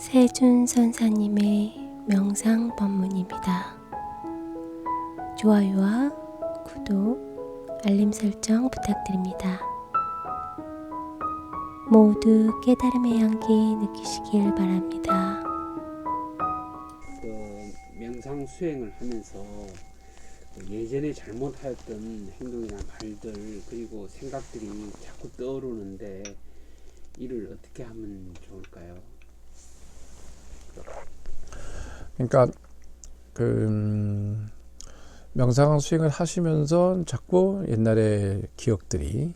세준 선사님의 명상 법문입니다. 좋아요와 구독, 알림 설정 부탁드립니다. 모두 깨달음의 향기 느끼시길 바랍니다. 명상 수행을 하면서 예전에 잘못하였던 행동이나 말들 그리고 생각들이 자꾸 떠오르는데 이를 어떻게 하면 좋을까요? 그러니까 명상 수행을 하시면서 자꾸 옛날의 기억들이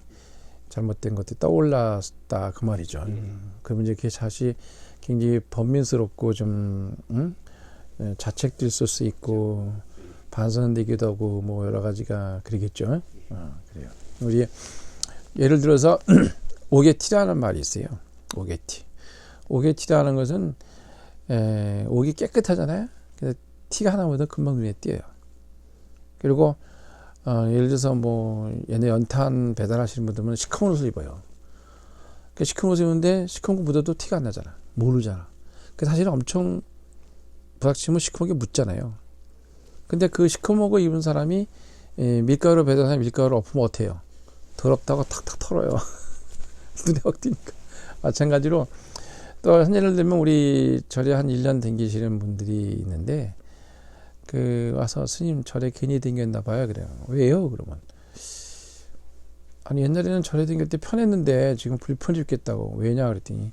잘못된 것들이 떠올랐다 그 말이죠. 그러면 이제 그게 사실 굉장히 번민스럽고 좀 자책도 있을 수 있고 반성되기도 하고 뭐 여러 가지가 그러겠죠. 그래요. 우리 예를 들어서 오게티라는 말이 있어요. 오게티. 오게티라는 것은 옥이 깨끗하잖아요. 그래서 티가 하나 묻어도 금방 눈에 띄어요. 그리고 예를 들어서 뭐 얘네 연탄 배달하시는 분들은 시커먼 옷을 입어요. 시커먼 옷을 입는데 시커먼 거 묻어도 티가 안 나잖아. 모르잖아. 사실은 엄청 부닥치면 시커멓게 묻잖아요. 근데 그 시커먼 거 입은 사람이 밀가루 배달하면 밀가루를 엎으면 어때요? 더럽다고 탁탁 털어요. 눈에 확 띄니까. 마찬가지로 또 한 예를 들면 우리 절에 한 1년 댕기시는 분들이 있는데 와서 스님 절에 괜히 댕겼나 봐요. 그래요. 왜요? 그러면 아니 옛날에는 절에 댕길 때 편했는데 지금 불편 죽겠다고. 왜냐 그랬더니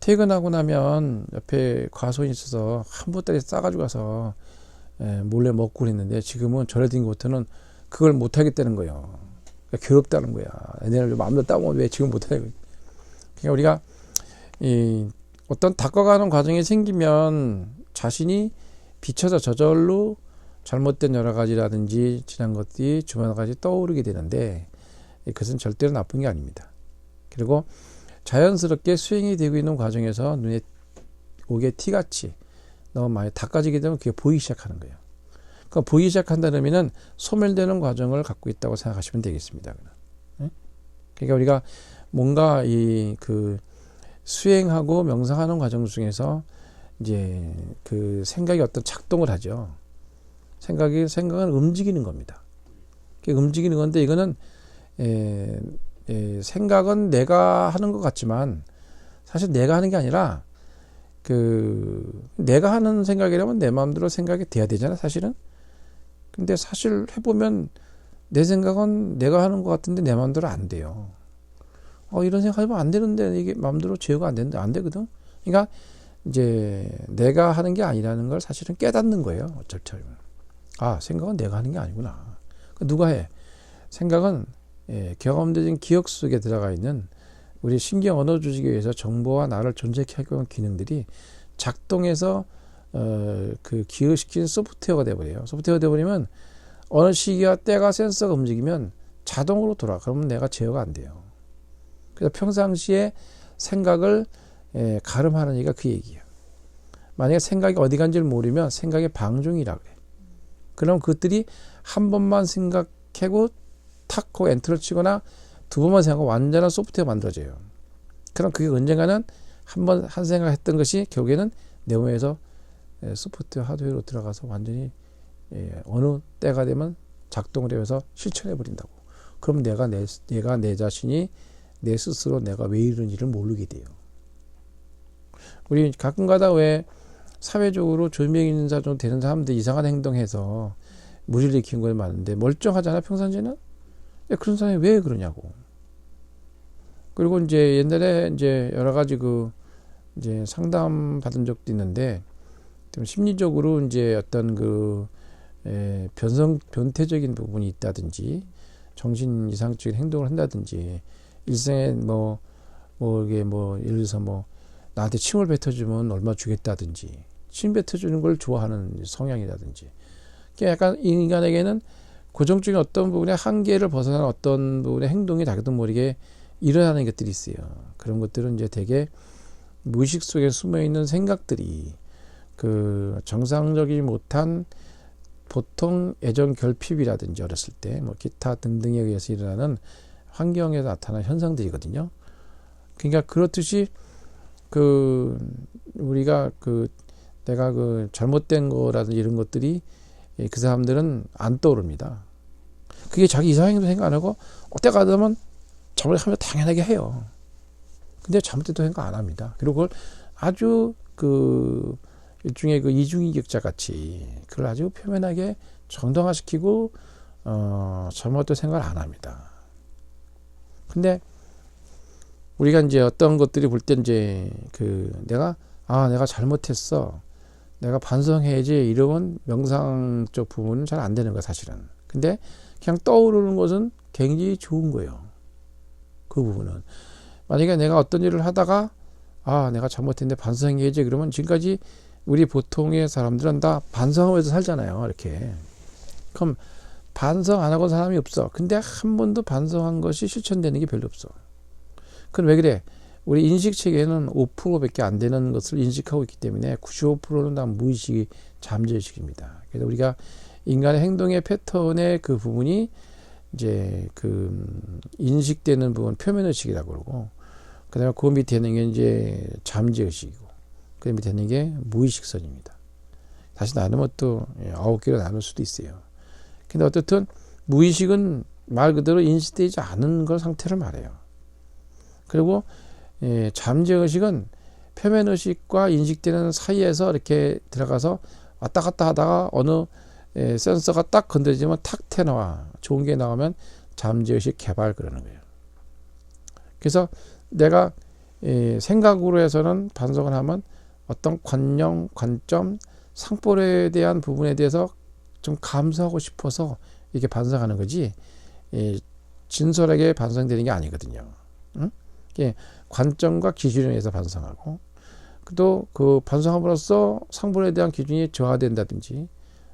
퇴근하고 나면 옆에 과수원이 있어서 한 보따리 싸가지고 가서 몰래 먹고 그랬는데 지금은 절에 댕기고부터는 그걸 못하겠다는 거예요. 그러니까 괴롭다는 거야. 옛날에 마음대로 따고 왜 지금 못하냐. 그러니까 우리가 어떤 닦아가는 과정이 생기면 자신이 비춰서 저절로 잘못된 여러 가지라든지 지난 것들이 주마다가지 떠오르게 되는데 그것은 절대로 나쁜 게 아닙니다. 그리고 자연스럽게 수행이 되고 있는 과정에서 눈에 오게 티같이 너무 많이 닦아지게 되면 그게 보이기 시작하는 거예요. 그러니까 보이기 시작한다는 의미는 소멸되는 과정을 갖고 있다고 생각하시면 되겠습니다. 그러니까 우리가 뭔가 수행하고 명상하는 과정 중에서 이제 그 생각이 어떤 작동을 하죠. 생각은 움직이는 겁니다. 움직이는 건데 이거는 생각은 내가 하는 것 같지만 사실 내가 하는 게 아니라 내가 하는 생각이라면 내 마음대로 생각이 돼야 되잖아 사실은. 근데 사실 해보면 내 생각은 내가 하는 것 같은데 내 마음대로 안 돼요. 이런 생각하면 안 되는데 이게 마음대로 제어가 안 되는데 안 되거든. 그러니까 이제 내가 하는 게 아니라는 걸 사실은 깨닫는 거예요. 어쩔 생각은 내가 하는 게 아니구나. 누가 해? 생각은 경험된 기억 속에 들어가 있는 우리 신경 언어 조직에 의해서 정보와 나를 존재케 하기 위한 기능들이 작동해서 기여시킨 소프트웨어가 돼버려요. 소프트웨어가 돼버리면 어느 시기와 때가 센서가 움직이면 자동으로 돌아. 그러면 내가 제어가 안 돼요. 그래서 평상시에 생각을 가름하는 얘기가 그 얘기예요. 만약에 생각이 어디 간지를 모르면 생각의 방종이라 그래. 그럼 그것들이 한 번만 생각하고 탁 하고 엔터를 치거나 두 번만 생각하고 완전한 소프트웨어가 만들어져요. 그럼 그게 언젠가는 한 생각 했던 것이 결국에는 내 몸에서 소프트웨어 하드웨어로 들어가서 완전히 어느 때가 되면 작동을 해서 실천해 버린다고. 그럼 내가 내 자신이 내 스스로 내가 왜 이러는지를 모르게 돼요. 우리 가끔가다 왜 사회적으로 조명인사 좀 되는 사람들 이상한 행동해서 무리를 일으키는 거 많은데 멀쩡하잖아 평상시에는. 그런 사람이 왜 그러냐고. 그리고 이제 옛날에 이제 여러 가지 이제 상담 받은 적도 있는데 좀 심리적으로 이제 어떤 변태적인 부분이 있다든지 정신 이상적인 행동을 한다든지 일생에 예를 들어서 나한테 침을 뱉어주면 얼마 주겠다든지 침 뱉어주는 걸 좋아하는 성향이라든지 약간 인간에게는 고정적인 어떤 부분의 한계를 벗어나는 어떤 부분의 행동이 자기도 모르게 일어나는 것들이 있어요. 그런 것들은 이제 되게 무의식 속에 숨어있는 생각들이 정상적이지 못한 보통 애정 결핍이라든지 어렸을 때 기타 등등에 의해서 일어나는 환경에 나타나는 현상들이거든요. 그러니까 그렇듯이 우리가 내가 잘못된 거라든지 이런 것들이 그 사람들은 안 떠오릅니다. 그게 자기 이상행도 생각 안 하고 때가 되면 잘못하면 당연하게 해요. 근데 잘못된 생각 안 합니다. 그리고 그걸 아주 일종의 이중인격자 같이 그걸 아주 표면하게 정당화시키고 잘못된 생각을 안 합니다. 근데 우리가 이제 어떤 것들이 볼 때 이제 내가 잘못했어. 내가 반성해야지 이러면 명상 쪽 부분은 잘 안 되는 거야, 사실은. 근데 그냥 떠오르는 것은 굉장히 좋은 거예요. 그 부분은. 만약에 내가 어떤 일을 하다가 내가 잘못했는데 반성해야지 그러면 지금까지 우리 보통의 사람들은 다 반성하면서 살잖아요. 이렇게. 그럼 반성 안 하고 사람이 없어. 근데 한 번도 반성한 것이 실천되는 게 별로 없어. 그럼 왜 그래? 우리 인식체계는 5%밖에 안 되는 것을 인식하고 있기 때문에 95%는 다 무의식이 잠재의식입니다. 그래서 우리가 인간의 행동의 패턴의 그 부분이 이제 인식되는 부분 표면의식이라고 그러고, 그 다음에 그 밑에 있는 게 이제 잠재의식이고, 그 밑에 있는 게 무의식선입니다. 다시 나누면 또 9개로 나눌 수도 있어요. 근데 어쨌든 무의식은 말 그대로 인식되지 않은 걸 상태를 말해요. 그리고 잠재의식은 표면의식과 인식되는 사이에서 이렇게 들어가서 왔다 갔다 하다가 어느 센서가 딱 건드리면 탁 튀어나와 좋은 게 나오면 잠재의식 개발 그러는 거예요. 그래서 내가 생각으로 해서는 반성을 하면 어떤 관념, 관점, 상볼에 대한 부분에 대해서 좀 감수하고 싶어서 이렇게 반성하는 거지 진솔하게 반성되는 게 아니거든요. 응? 관점과 기준에 의해서 반성하고, 또 그 반성함으로써 상본에 대한 기준이 저하된다든지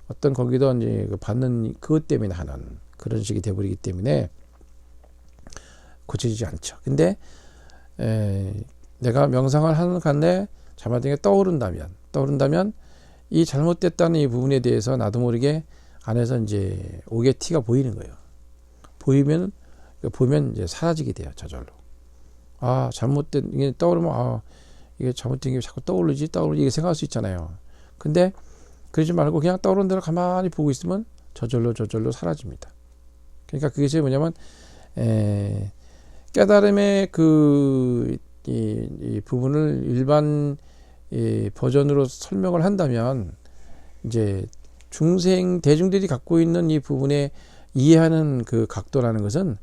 어떤 거기도 이제 받는 그것 때문에 하는 그런 식이 돼버리기 때문에 고쳐지지 않죠. 근데 내가 명상을 하는 간에 잘못된 게 떠오른다면 이 잘못됐다는 이 부분에 대해서 나도 모르게 안에서 이제 옥의 티가 보이는 거예요. 보이면 이제 사라지게 돼요, 저절로. 잘못된 게 떠오르면 이게 잘못된 게 자꾸 떠오르지 이게 생각할 수 있잖아요. 근데 그러지 말고 그냥 떠오르는 대로 가만히 보고 있으면 저절로 사라집니다. 그러니까 그게 뭐냐면 깨달음의 이 부분을 일반 버전으로 설명을 한다면 이제 대중들이 갖고 있는 이 부분에 이해하는 그 각도라는 것은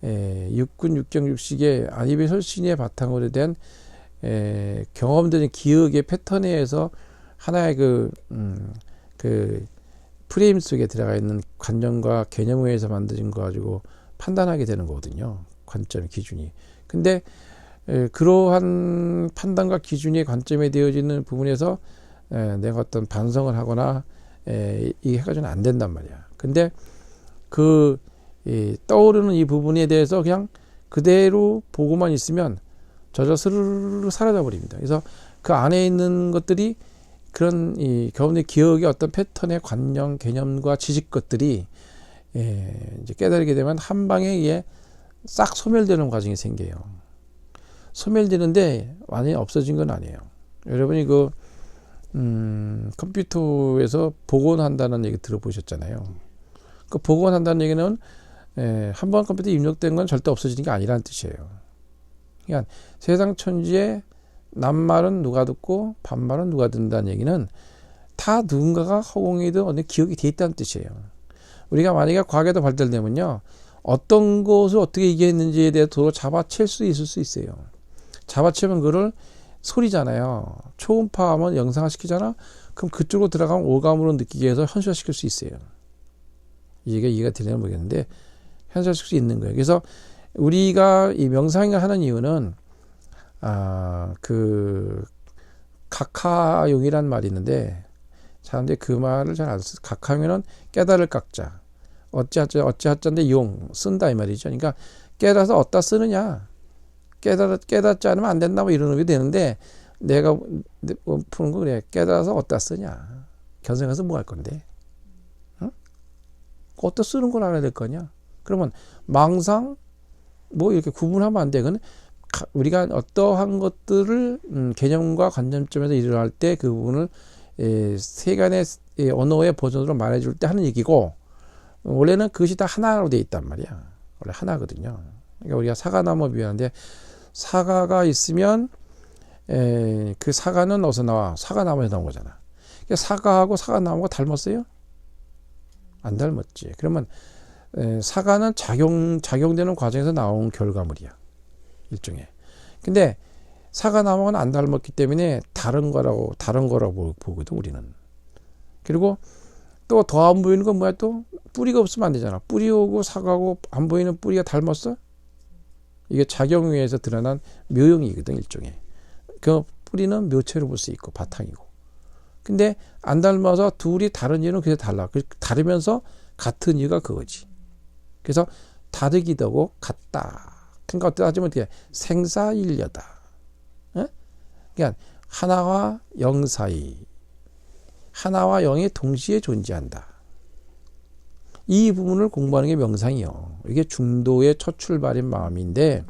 육군 육경육식의 안입의 설신의 바탕으로 된 경험된 기억의 패턴에 의해서 하나의 그 프레임 속에 들어가 있는 관념과 개념에 의해서 만들어진 거 가지고 판단하게 되는 거거든요. 관점, 기준이. 근데 그러한 판단과 기준의 관점에 되어지는 부분에서 내가 어떤 반성을 하거나 이게 해가지고는 안 된단 말이야. 근데 떠오르는 이 부분에 대해서 그냥 그대로 보고만 있으면 저절로 스르르 사라져 버립니다. 그래서 그 안에 있는 것들이 그런 경험의 기억의 어떤 패턴의 관념, 개념과 지식 것들이 이제 깨달게 되면 한 방에 이게 싹 소멸되는 과정이 생겨요. 소멸되는데 완전히 없어진 건 아니에요. 여러분이 컴퓨터에서 복원한다는 얘기 들어보셨잖아요. 그 복원한다는 얘기는 한번 컴퓨터에 입력된 건 절대 없어지는 게 아니라는 뜻이에요. 그러니까 세상 천지에 남말은 누가 듣고 반말은 누가 듣는다는 얘기는 다 누군가가 허공에도 어느 기억이 돼 있다는 뜻이에요. 우리가 만약에 과거에도 발달되면요, 어떤 것을 어떻게 이겨냈는지에 대해 도로 잡아챌 수 있을 수 있어요. 잡아채면 그거를 소리잖아요. 초음파하면 영상화시키잖아. 그럼 그쪽으로 들어가면 오감으로 느끼게 해서 현실화시킬 수 있어요. 이게 이해가 되려나 모르겠는데 현실화시킬 수 있는 거예요. 그래서 우리가 이 명상을 하는 이유는 각하용이란 말이 있는데 사람들이 그 말을 잘 안 써요. 각하용은 깨달을 깍자, 어찌하자인데 용 쓴다 이 말이죠. 그러니까 깨달아서 어디다 쓰느냐, 깨닫지 않으면 안 된다 뭐 이런 의미 되는데, 내가 푸는 거 그래. 깨달아서 어디다 쓰냐, 견생해서 뭐 할 건데, 응? 어디다 쓰는 걸 알아야 될 거냐. 그러면 망상 뭐 이렇게 구분하면 안 돼. 그건 우리가 어떠한 것들을 개념과 관점점에서 일어날 때 그 부분을 세간의 언어의 버전으로 말해줄 때 하는 얘기고, 원래는 그것이 다 하나로 되어 있단 말이야. 원래 하나거든요. 그러니까 우리가 사과나무 비유하는데, 사과가 있으면 그 사과는 어디서 나와? 사과나무에서 나온 거잖아. 그러니까 사과하고 사과나무가 닮았어요? 안 닮았지. 그러면 사과는 작용되는 과정에서 나온 결과물이야, 일종의. 근데 사과나무는 안 닮았기 때문에 다른 거라고 보거든, 우리는. 그리고 또 더 안 보이는 건 뭐야? 또 뿌리가 없으면 안 되잖아. 뿌리하고 사과하고 안 보이는 뿌리가 닮았어? 이게 작용에 의해서 드러난 묘형이거든, 일종의. 그 뿌리는 묘체로 볼 수 있고 바탕이고. 근데 안 닮아서 둘이 다른 이유는 그게 달라. 다르면서 같은 이유가 그거지. 그래서 다르기도 하고 같다. 그러니까 어떻게 하자면 어떻게 생사일려다. 그러니까 하나와 영 사이, 하나와 영이 동시에 존재한다. 이 부분을 공부하는 게 명상이요. 이게 중도의 첫 출발인 마음인데,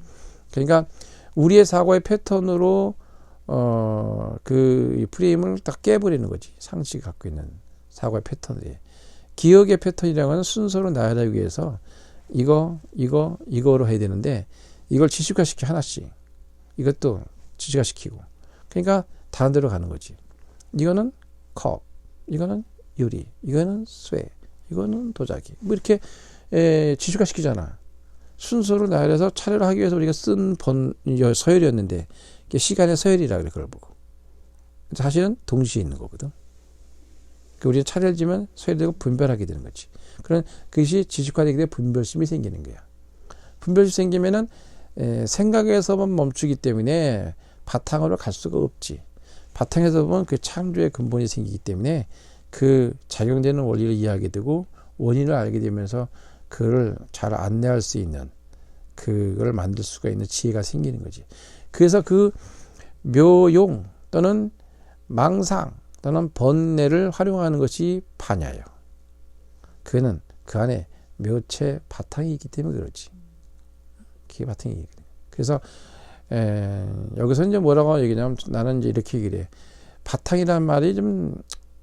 그러니까 우리의 사고의 패턴으로 그 프레임을 딱 깨버리는 거지. 상식이 갖고 있는 사고의 패턴들이. 기억의 패턴이라는 건 순서로 나열하기 위해서 이거로 해야 되는데, 이걸 지식화시켜 하나씩. 이것도 지식화시키고. 그러니까 다른 데로 가는 거지. 이거는 컵, 이거는 유리, 이거는 쇠, 이거는 도자기. 뭐 이렇게 지식화시키잖아. 순서로 나열해서 차례를 하기 위해서 우리가 쓴 서열이었는데, 이게 시간의 서열이라 그래, 그걸 보고. 사실은 동시에 있는 거거든. 우리는 차례를 지면 서열되고 분별하게 되는 거지. 그런 그것이 지식화되게 되면 분별심이 생기는 거야. 분별심이 생기면은 생각에서만 멈추기 때문에 바탕으로 갈 수가 없지. 바탕에서 보면 그 창조의 근본이 생기기 때문에 그 작용되는 원리를 이해하게 되고, 원인을 알게 되면서 그걸 잘 안내할 수 있는, 그걸 만들 수가 있는 지혜가 생기는 거지. 그래서 그 묘용 또는 망상 또는 번뇌를 활용하는 것이 파냐예요. 그는 그 안에 묘체 바탕이 있기 때문에 그렇지. 그게 바탕이 있거든. 그래서 여기서 이제 뭐라고 얘기냐면, 나는 이제 이렇게 얘기를 해. 바탕이라는 말이 좀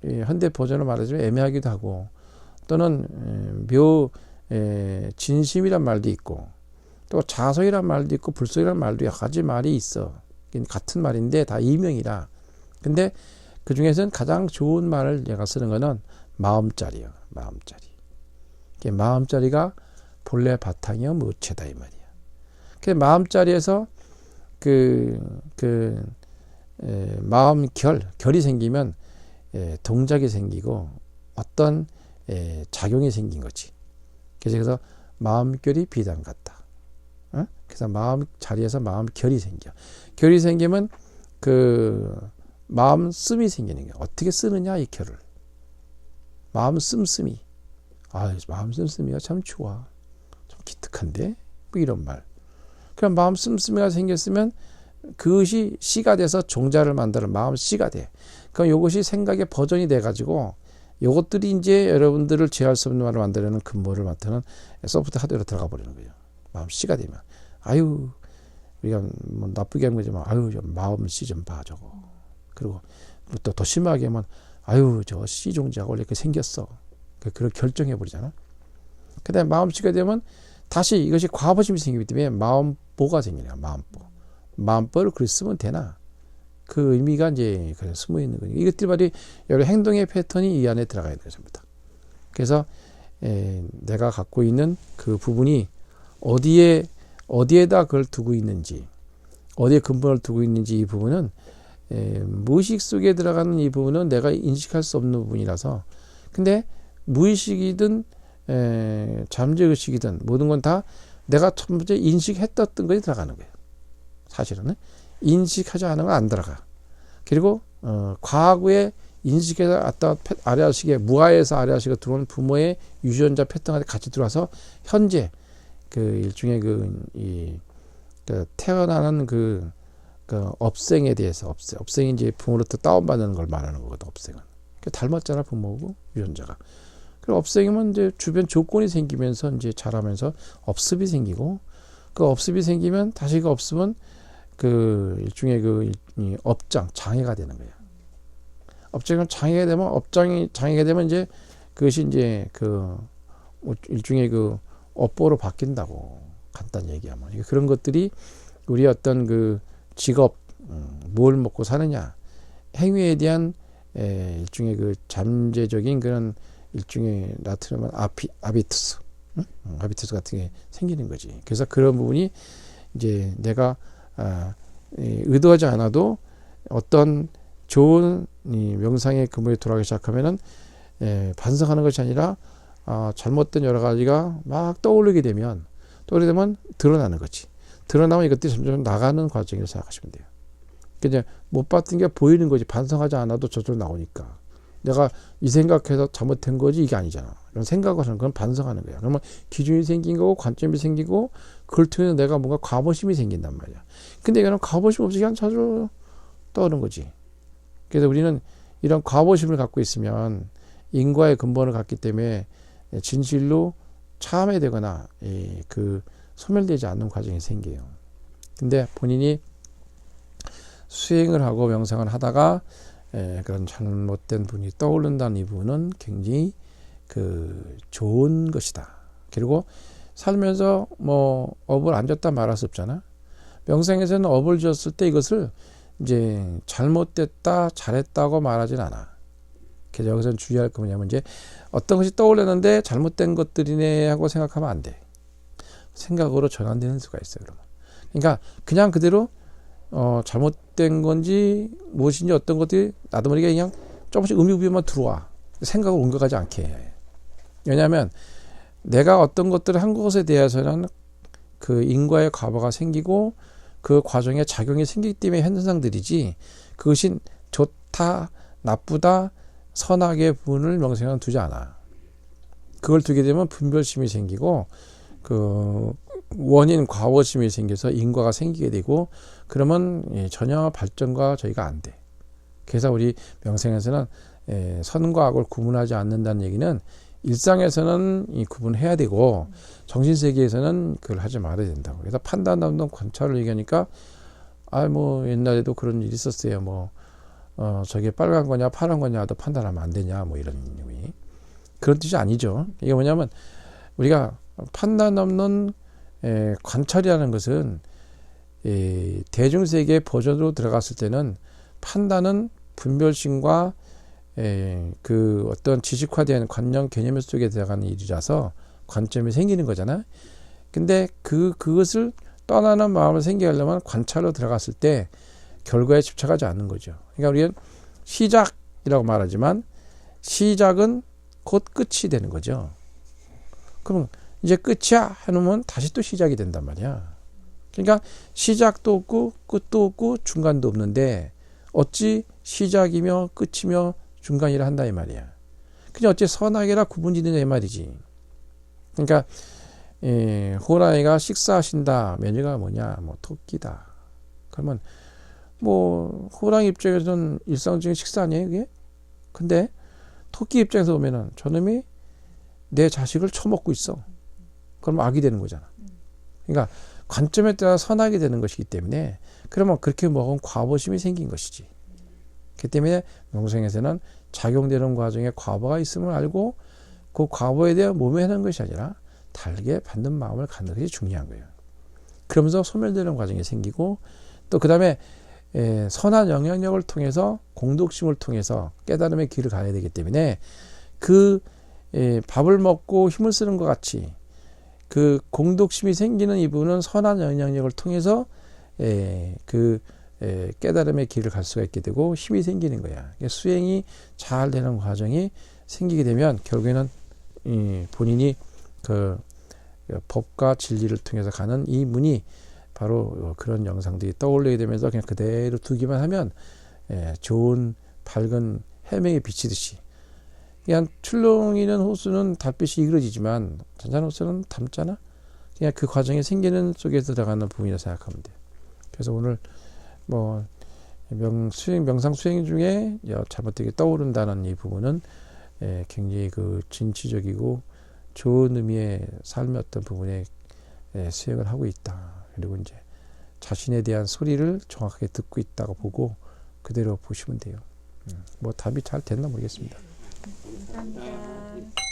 현대 버전으로 말하자면 애매하기도 하고, 또는 진심이란 말도 있고, 또 자소이란 말도 있고, 불소이란 말도 여러 가지 말이 있어. 같은 말인데 다 이명이라. 근데 그 중에서는 가장 좋은 말을 내가 쓰는 거는 마음자리요. 마음자리. 마음자리가 본래 바탕이요 무체다, 이 말이야. 그 마음자리에서 마음 결이 생기면 동작이 생기고 어떤 작용이 생긴 거지. 그래서 마음결이 비단 같다. 그래서 마음 자리에서 마음 결이 생겨. 결이 생기면 그 마음 씀이 생기는 거야. 어떻게 쓰느냐, 이 결을. 마음 씀씀이. 마음 씀씀이가 참 좋아. 좀 기특한데? 뭐 이런 말. 그럼 마음 씀씀이가 생겼으면 그것이 씨가 돼서 종자를 만드는 마음 씨가 돼. 그럼 이것이 생각의 버전이 돼가지고 이것들이 이제 여러분들을 제어할 수 없는 말을 만들려는 근본을 맡는 소프트 하드웨어로 들어가 버리는 거예요. 마음 씨가 되면. 우리가 뭐 나쁘게 한 거지만, 좀 마음 씨 좀 봐, 저거. 그리고 또 더 심하게 하면, 저 씨 종자가 원래 이렇게 생겼어. 그걸 결정해 버리잖아. 그 다음에 마음 씨가 되면 다시 이것이 과부심이 생기기 때문에 마음보가 생기네요. 마음보를 그렇게 쓰면 되나? 그 의미가 이제 그냥 숨어 있는 거예요. 이것들이 바로 여러 행동의 패턴이 이 안에 들어가야 돼요, 전부 다. 그래서 내가 갖고 있는 그 부분이 어디에다 그걸 두고 있는지, 어디에 근본을 두고 있는지, 이 부분은 무의식 속에 들어가는 이 부분은 내가 인식할 수 없는 부분이라서. 근데 무의식이든 잠재의식이든 모든 건 다 내가 첫 번째 인식했던 것이 들어가는 거예요. 사실은 인식하지 않은 건 안 들어가. 그리고 과거에 인식해서 아래아식에 무아에서 아래아식에 들어온 부모의 유전자 패턴에 같이 들어와서 현재 그 일종의 태어나는 그 업생에 대해서 업생이 이제 부모로부터 다운받는 걸 말하는 거거든. 업생은 닮았잖아, 부모하고 유전자가. 그리고 업생이면 이제 주변 조건이 생기면서 이제 자라면서 업습이 생기고, 그 업습이 생기면 다시 그 업습은 그 일종의 이 업장 장애가 되는 거예요. 업장이 장애가 되면 업장이 장애가 되면 이제 그것이 이제 그 일종의 그 업보로 바뀐다고 간단히 얘기하면 그런 것들이 우리 어떤 그 직업 뭘 먹고 사느냐 행위에 대한 일종의 그 잠재적인 그런 일종의 라틴어면 아비투스 아비투스 같은 게 생기는 거지. 그래서 그런 부분이 이제 내가 의도하지 않아도 어떤 좋은 이 명상의 근본에 돌아가기 시작하면은 반성하는 것이 아니라 잘못된 여러 가지가 막 떠오르게 되면 드러나는 거지. 드러나면 이것들이 점점 나가는 과정이라고 생각하시면 돼요. 그냥 못 봤던 게 보이는 거지. 반성하지 않아도 저절로 나오니까. 내가 이 생각해서 잘못된 거지 이게 아니잖아. 이런 생각을 하는 건 반성하는 거야. 그러면 기준이 생긴 거고 관점이 생기고 그걸 통해서 내가 뭔가 과보심이 생긴단 말이야. 근데 이거는 과보심 없이 그냥 저절로 떠오르는 거지. 그래서 우리는 이런 과보심을 갖고 있으면 인과의 근본을 갖기 때문에 진실로 참회되거나 그 소멸되지 않는 과정이 생겨요. 근데 본인이 수행을 하고 명상을 하다가 그런 잘못된 분이 떠오른다는 이 부분은 굉장히 그 좋은 것이다. 그리고 살면서 뭐 업을 안 줬다 말할 수 없잖아. 명상에서는 업을 줬을 때 이것을 이제 잘못됐다 잘했다고 말하진 않아. 그래서 여기서 주의할 거 뭐냐면 이제 어떤 것이 떠올렸는데 잘못된 것들이네 하고 생각하면 안 돼. 생각으로 전환되는 수가 있어요. 그러면. 그러니까 그냥 그대로 잘못된 건지 무엇인지 어떤 것들이 나도 모르게 그냥 조금씩 의미부여만 들어와. 생각을 옮겨가지 않게 해. 왜냐하면 내가 어떤 것들을 한 것에 대해서는 그 인과의 과보가 생기고 그 과정에 작용이 생기기 때문에 현상들이지 그것이 좋다 나쁘다 선악의 부분을 명상에는 두지 않아. 그걸 두게 되면 분별심이 생기고 그 원인 과보심이 생겨서 인과가 생기게 되고 그러면 전혀 발전과 저희가 안 돼. 그래서 우리 명상에서는 선과 악을 구분하지 않는다는 얘기는 일상에서는 이 구분해야 되고 정신세계에서는 그걸 하지 말아야 된다고. 그래서 판단 없는 관찰을 얘기하니까 뭐 옛날에도 그런 일이 있었어요. 뭐 저게 빨간 거냐 파란 거냐도 판단하면 안 되냐 뭐 이런 의미. 그런 뜻이 아니죠. 이게 뭐냐면 우리가 판단 없는 관찰이라는 것은 대중세계의 버전으로 들어갔을 때는 판단은 분별심과 그 어떤 지식화된 관념 개념 속에 들어가는 일이라서 관점이 생기는 거잖아. 근데 그것을 떠나는 마음을 생기게 하려면 관찰로 들어갔을 때 결과에 집착하지 않는 거죠. 그러니까 우리는 시작이라고 말하지만 시작은 곧 끝이 되는 거죠. 그럼 이제 끝이야 해놓으면 다시 또 시작이 된단 말이야. 그러니까 시작도 없고 끝도 없고 중간도 없는데 어찌 시작이며 끝이며 중간이라 한다 이 말이야. 그냥 어찌 선악이라 구분이 되냐 이 말이지. 그러니까 호랑이가 식사하신다. 메뉴가 뭐냐? 뭐 토끼다. 그러면 뭐 호랑이 입장에서는 일상적인 식사 아니에요 이게? 근데 토끼 입장에서 보면은 저놈이 내 자식을 쳐먹고 있어. 그럼 악이 되는 거잖아. 그러니까 관점에 따라 선악이 되는 것이기 때문에 그러면 그렇게 먹은 과보심이 생긴 것이지. 그렇기 때문에 명상에서는 작용되는 과정에 과보가 있음을 알고 그 과보에 대해 모면하는 것이 아니라 달게 받는 마음을 갖는 것이 중요한 거예요. 그러면서 소멸되는 과정이 생기고 또 그 다음에 선한 영향력을 통해서 공덕심을 통해서 깨달음의 길을 가야 되기 때문에 그 밥을 먹고 힘을 쓰는 것 같이 그 공덕심이 생기는 이 부분은 선한 영향력을 통해서 그 깨달음의 길을 갈 수가 있게 되고 힘이 생기는 거야. 수행이 잘 되는 과정이 생기게 되면 결국에는 본인이 그 법과 진리를 통해서 가는 이 문이 바로 그런 영상들이 떠올리게 되면서 그냥 그대로 두기만 하면 좋은 밝은 해명이 비치듯이 그냥 출렁이는 호수는 달빛이 이그러지지만 잔잔한 호수는 닮잖아. 그냥 그 과정이 생기는 속에서 들어가는 부분이라 생각하면 돼요. 그래서 오늘 뭐 명상 수행 중에 잘못되게 떠오른다는 이 부분은 굉장히 그 진취적이고 좋은 의미의 삶의 어떤 부분에 수행을 하고 있다. 그리고 이제 자신에 대한 소리를 정확하게 듣고 있다고 보고 그대로 보시면 돼요. 뭐 답이 잘 됐나 모르겠습니다. 감사합니다.